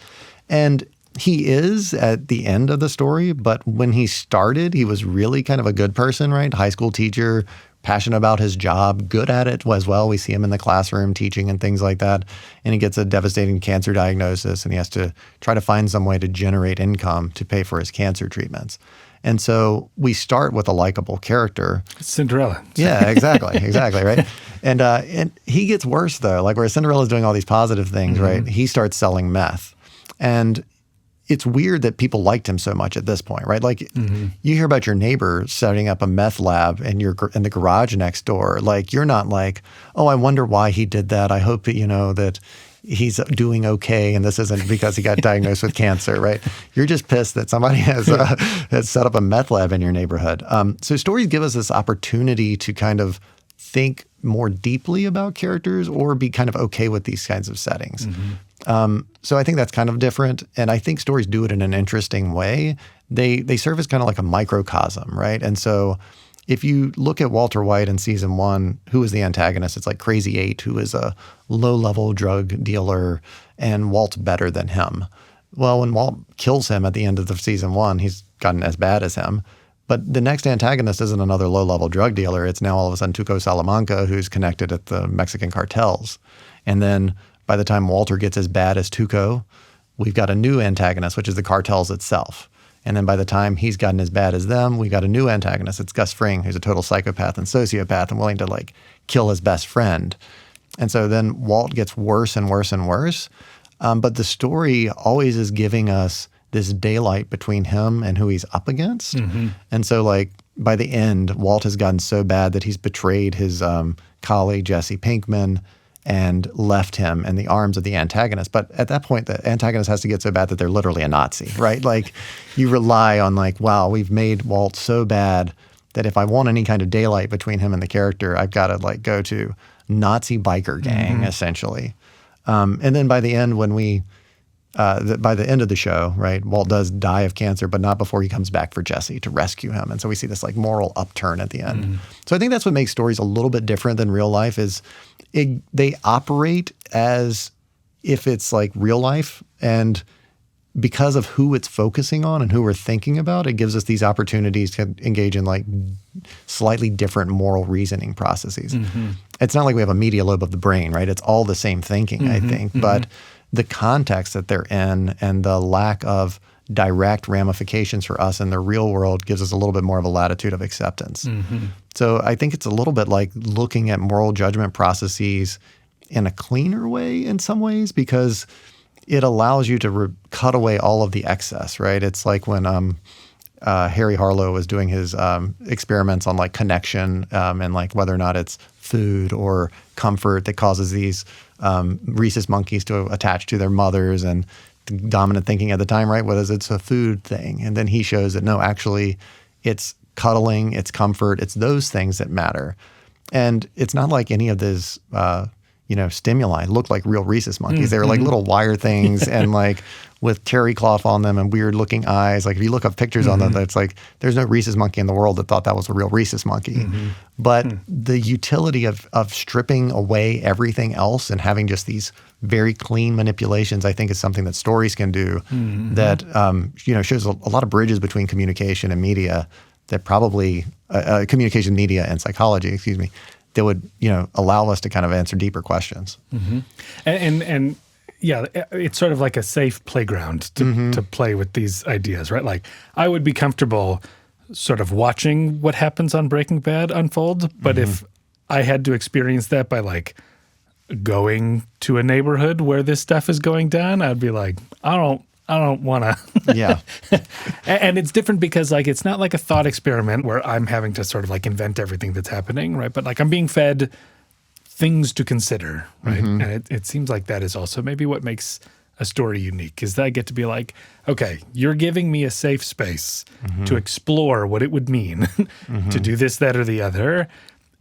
And he is at the end of the story, but when he started, he was really kind of a good person, right? High school teacher, passionate about his job, good at it as well. We see him in the classroom teaching and things like that. And he gets a devastating cancer diagnosis, and he has to try to find some way to generate income to pay for his cancer treatments. And so we start with a likable character. Cinderella. Yeah, exactly, right? And he gets worse, though. Like where Cinderella's doing all these positive things, right? He starts selling meth. And it's weird that people liked him so much at this point, right? Like you hear about your neighbor setting up a meth lab in the garage next door. Like you're not like, oh, I wonder why he did that. I hope that, that he's doing okay and this isn't because he got diagnosed with cancer, right? You're just pissed that somebody has set up a meth lab in your neighborhood. So stories give us this opportunity to kind of think more deeply about characters or be kind of okay with these kinds of settings. So I think that's kind of different. And I think stories do it in an interesting way. They serve as kind of like a microcosm, right? And so if you look at Walter White in season 1, who is the antagonist? It's like Crazy 8, who is a low-level drug dealer, and Walt's better than him. Well, when Walt kills him at the end of the season 1, he's gotten as bad as him. But the next antagonist isn't another low-level drug dealer. It's now all of a sudden Tuco Salamanca, who's connected at the Mexican cartels. And then by the time Walter gets as bad as Tuco, we've got a new antagonist, which is the cartels itself. And then by the time he's gotten as bad as them, we got a new antagonist. It's Gus Fring, who's a total psychopath and sociopath and willing to like kill his best friend. And so then Walt gets worse and worse and worse. But the story always is giving us this daylight between him and who he's up against. And so like by the end, Walt has gotten so bad that he's betrayed his colleague, Jesse Pinkman, and left him in the arms of the antagonist. But at that point, the antagonist has to get so bad that they're literally a Nazi, right? Like you rely on like, wow, we've made Walt so bad that if I want any kind of daylight between him and the character, I've got to like go to Nazi biker gang, essentially. And then by the end, when we, by the end of the show, right, Walt does die of cancer, but not before he comes back for Jesse to rescue him. And so we see this like moral upturn at the end. So I think that's what makes stories a little bit different than real life is they operate as if it's like real life. And because of who it's focusing on and who we're thinking about, it gives us these opportunities to engage in like slightly different moral reasoning processes. It's not like we have a media lobe of the brain, right? It's all the same thinking, I think. But the context that they're in and the lack of direct ramifications for us in the real world gives us a little bit more of a latitude of acceptance. So I think it's a little bit like looking at moral judgment processes in a cleaner way in some ways because it allows you to cut away all of the excess, right? It's like when Harry Harlow was doing his experiments on like connection and like whether or not it's food or comfort that causes these rhesus monkeys to attach to their mothers, and the dominant thinking at the time, right, was it's a food thing. And then he shows that no, actually it's cuddling, it's comfort, it's those things that matter. And it's not like any of this stimuli looked like real rhesus monkeys. They were like little wire things and like with terry cloth on them and weird looking eyes. Like if you look up pictures on them, it's like there's no rhesus monkey in the world that thought that was a real rhesus monkey. But the utility of stripping away everything else and having just these very clean manipulations, I think is something that stories can do that, shows a lot of bridges between communication and media that probably, communication, media, and psychology, that would, allow us to kind of answer deeper questions. And yeah, it's sort of like a safe playground to play with these ideas, right? Like I would be comfortable sort of watching what happens on Breaking Bad unfold, but if I had to experience that by like going to a neighborhood where this stuff is going down, I'd be like, I don't want to. Yeah. And it's different because like it's not like a thought experiment where I'm having to sort of like invent everything that's happening, right? But like I'm being fed things to consider, right? And it seems like that is also maybe what makes a story unique is that I get to be like, okay, you're giving me a safe space to explore what it would mean to do this, that, or the other.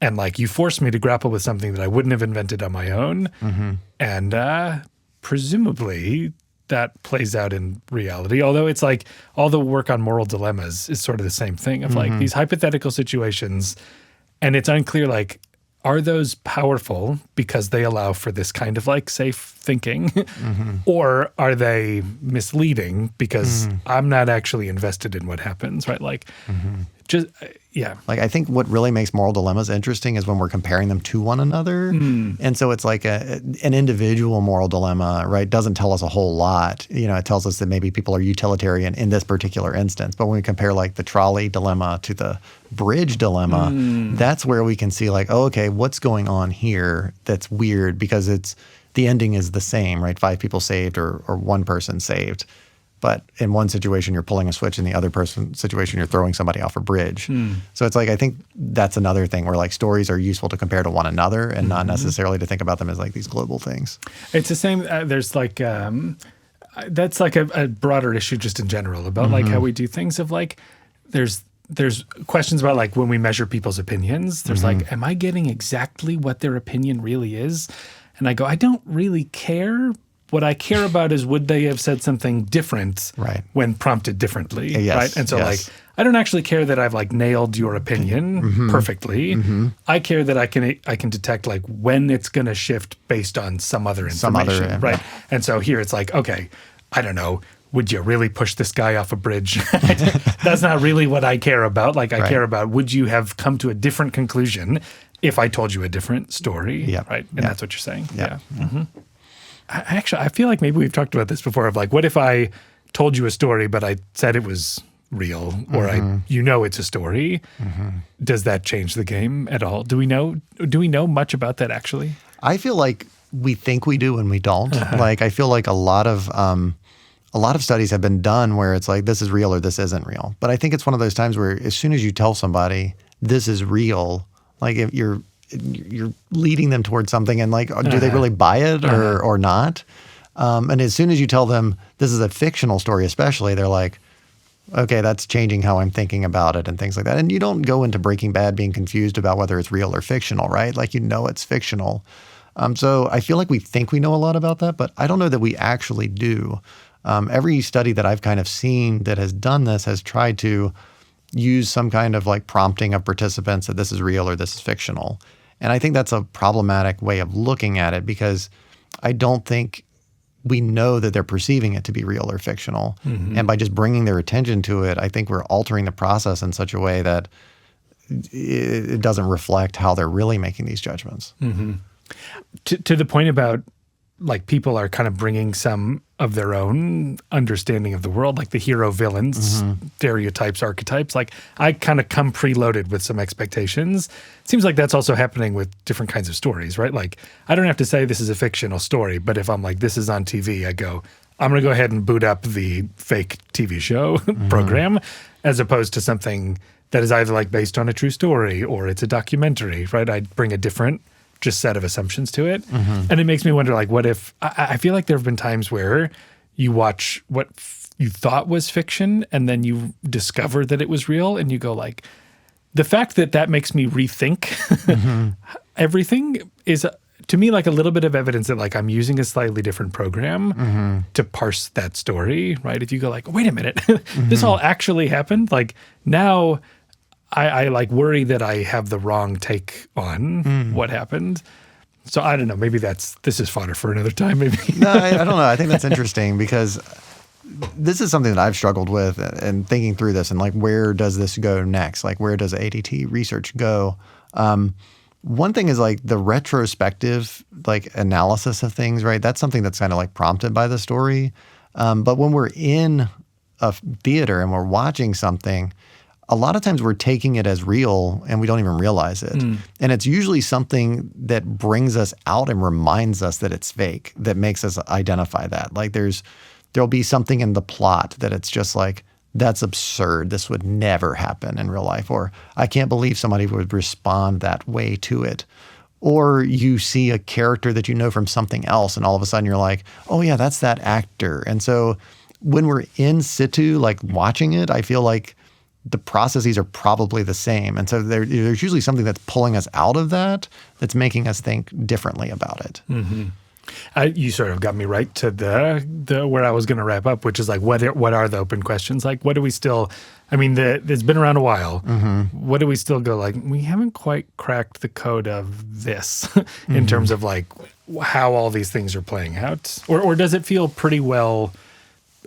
And like you force me to grapple with something that I wouldn't have invented on my own. And presumably that plays out in reality. Although it's like all the work on moral dilemmas is sort of the same thing of like these hypothetical situations. And it's unclear, like, are those powerful because they allow for this kind of like safe thinking or are they misleading because I'm not actually invested in what happens, right? Like just, yeah. Like I think what really makes moral dilemmas interesting is when we're comparing them to one another. And so it's like an individual moral dilemma, right, doesn't tell us a whole lot. It tells us that maybe people are utilitarian in this particular instance. But when we compare like the trolley dilemma to the bridge dilemma, that's where we can see like, oh, okay, what's going on here that's weird because the ending is the same, right? 5 people saved or 1 person saved. But in one situation, you're pulling a switch. In the other situation, you're throwing somebody off a bridge. So it's like, I think that's another thing where like stories are useful to compare to one another and not necessarily to think about them as like these global things. It's the same. There's like, that's like a broader issue just in general about like how we do things of like, there's questions about like when we measure people's opinions, there's like, am I getting exactly what their opinion really is? And I go, I don't really care. What I care about is would they have said something different when prompted differently, right? And so like, I don't actually care that I've like nailed your opinion perfectly. I care that I can detect like when it's going to shift based on some other information, right? And so here it's like, okay, I don't know, would you really push this guy off a bridge? That's not really what I care about. Like I care about, would you have come to a different conclusion if I told you a different story? Yeah. Right. And that's what you're saying. Yeah. Mm-hmm. I feel like maybe we've talked about this before of like, what if I told you a story, but I said it was real, or it's a story? Does that change the game at all? Do we know much about that actually? I feel like we think we do and we don't. Like I feel like a lot of studies have been done where it's like, this is real or this isn't real. But I think it's one of those times where as soon as you tell somebody this is real, like if you're leading them towards something, and like, do they really buy it or not? And as soon as you tell them this is a fictional story, especially, they're like, okay, that's changing how I'm thinking about it and things like that. And you don't go into Breaking Bad being confused about whether it's real or fictional, right? Like, it's fictional. So I feel like we think we know a lot about that, but I don't know that we actually do. Every study that I've kind of seen that has done this has tried to use some kind of like prompting of participants that this is real or this is fictional. And I think that's a problematic way of looking at it, because I don't think we know that they're perceiving it to be real or fictional. And by just bringing their attention to it, I think we're altering the process in such a way that it doesn't reflect how they're really making these judgments. To the point about like people are kind of bringing some of their own understanding of the world, like the hero villains, stereotypes, archetypes. Like I kind of come preloaded with some expectations. Seems like that's also happening with different kinds of stories, right? Like I don't have to say this is a fictional story, but if I'm like, this is on TV, I go, I'm going to go ahead and boot up the fake TV show program, as opposed to something that is either like based on a true story or it's a documentary, right? I'd bring a different just set of assumptions to it. And it makes me wonder, like, what if, I feel like there have been times where you watch what you thought was fiction and then you discover that it was real, and you go like, the fact that makes me rethink everything is to me like a little bit of evidence that like I'm using a slightly different program to parse that story, right? If you go like, wait a minute, this all actually happened. Like now I like worry that I have the wrong take on what happened. So I don't know, maybe this is fodder for another time maybe. No, I don't know. I think that's interesting, because this is something that I've struggled with and thinking through this, and like, where does this go next? Like, where does ADT research go? One thing is like the retrospective like analysis of things, right? That's something that's kind of like prompted by the story. But when we're in a theater and we're watching something, a lot of times we're taking it as real and we don't even realize it. And it's usually something that brings us out and reminds us that it's fake, that makes us identify that. Like there'll be something in the plot that it's just like, that's absurd. This would never happen in real life. Or I can't believe somebody would respond that way to it. Or you see a character that you know from something else, and all of a sudden you're like, oh yeah, that's that actor. And so when we're in situ, like watching it, I feel like the processes are probably the same. And so there's usually something that's pulling us out of that's making us think differently about it. You sort of got me right to the where I was going to wrap up, which is like, what are the open questions? Like, what do we still, I mean, it's been around a while. What do we still go like, we haven't quite cracked the code of this in terms of like how all these things are playing out? Or does it feel pretty well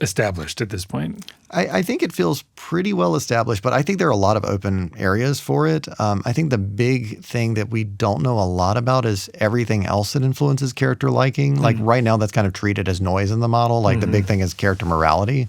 established at this point? I think it feels pretty well established, but I think there are a lot of open areas for it. I think the big thing that we don't know a lot about is everything else that influences character liking. Like right now, that's kind of treated as noise in the model. Like the big thing is character morality.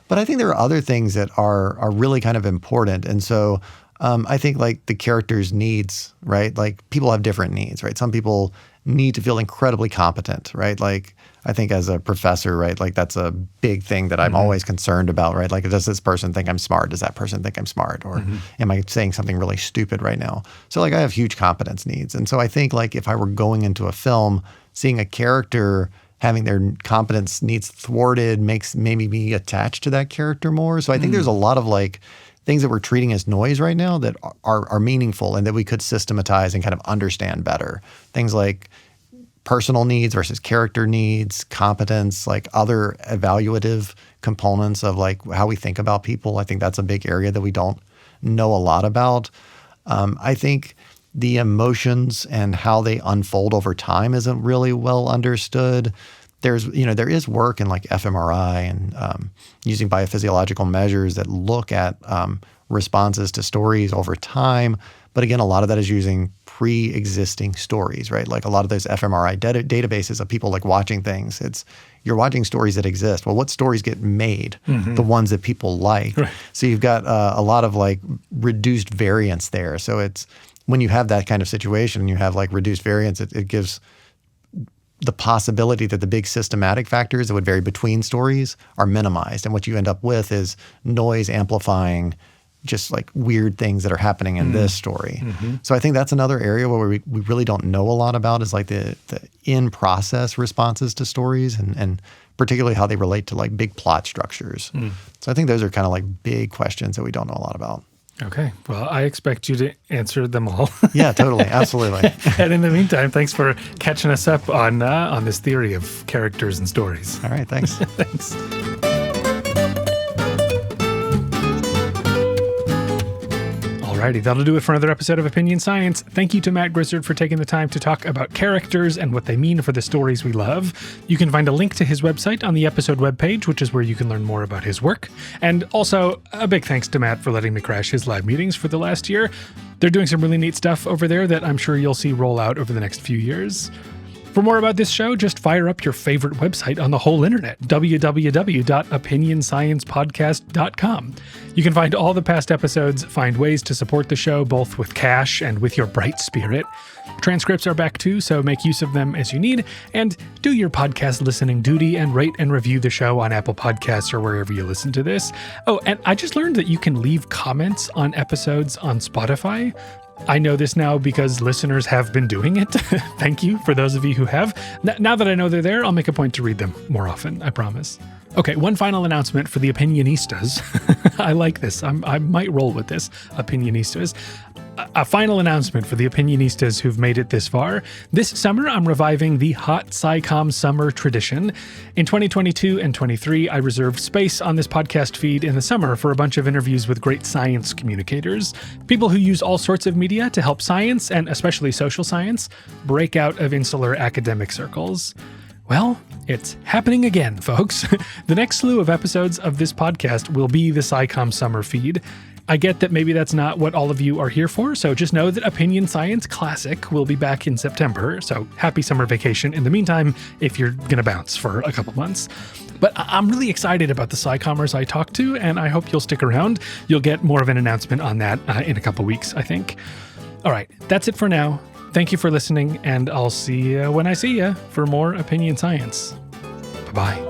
But I think there are other things that are really kind of important. And so I think like the character's needs, right? Like people have different needs, right? Some people need to feel incredibly competent, right? Like I think as a professor, right, like that's a big thing that I'm always concerned about, right? Like, does this person think I'm smart? Does that person think I'm smart? Or am I saying something really stupid right now? So like I have huge competence needs. And so I think like if I were going into a film, seeing a character having their competence needs thwarted makes maybe me attached to that character more. So I think there's a lot of like things that we're treating as noise right now that are meaningful and that we could systematize and kind of understand better. Things like personal needs versus character needs, competence, like other evaluative components of like how we think about people. I think that's a big area that we don't know a lot about. I think the emotions and how they unfold over time isn't really well understood. there is work in like fMRI and using biophysiological measures that look at responses to stories over time. But again, a lot of that is using pre-existing stories, right? Like a lot of those fMRI databases of people like watching things. You're watching stories that exist. Well, what stories get made? The ones that people like. Right. So you've got a lot of like reduced variance there. So it's when you have that kind of situation and you have like reduced variance, it gives the possibility that the big systematic factors that would vary between stories are minimized. And what you end up with is noise amplifying just like weird things that are happening in this story. So I think that's another area where we really don't know a lot about is like the in-process responses to stories and particularly how they relate to like big plot structures. So I think those are kind of like big questions that we don't know a lot about. Okay. Well, I expect you to answer them all. Yeah, totally. Absolutely. And in the meantime, thanks for catching us up on this theory of characters and stories. All right. Thanks. Thanks. Alrighty, that'll do it for another episode of Opinion Science. Thank you to Matt Grizzard for taking the time to talk about characters and what they mean for the stories we love. You can find a link to his website on the episode webpage, which is where you can learn more about his work. And also, a big thanks to Matt for letting me crash his live meetings for the last year. They're doing some really neat stuff over there that I'm sure you'll see roll out over the next few years. For more about this show, just fire up your favorite website on the whole internet, www.opinionsciencepodcast.com. You can find all the past episodes, find ways to support the show, both with cash and with your bright spirit. Transcripts are back too, so make use of them as you need, and do your podcast listening duty and rate and review the show on Apple Podcasts or wherever you listen to this. Oh, and I just learned that you can leave comments on episodes on Spotify. I know this now because listeners have been doing it. Thank you for those of you who have. Now that I know they're there, I'll make a point to read them more often, I promise. Okay, one final announcement for the opinionistas. I like this. I might roll with this, opinionistas. A final announcement for the opinionistas who've made it this far. This summer, I'm reviving the Hot SciComm Summer tradition. In 2022 and 23, I reserved space on this podcast feed in the summer for a bunch of interviews with great science communicators, people who use all sorts of media to help science, and especially social science, break out of insular academic circles. Well, it's happening again, folks. The next slew of episodes of this podcast will be the SciComm Summer feed. I get that maybe that's not what all of you are here for, so just know that Opinion Science Classic will be back in September, so happy summer vacation in the meantime if you're gonna bounce for a couple months. But I'm really excited about the SciCommers I talked to, and I hope you'll stick around. You'll get more of an announcement on that in a couple weeks, I think. All right, that's it for now. Thank you for listening, and I'll see you when I see you for more Opinion Science. Bye-bye.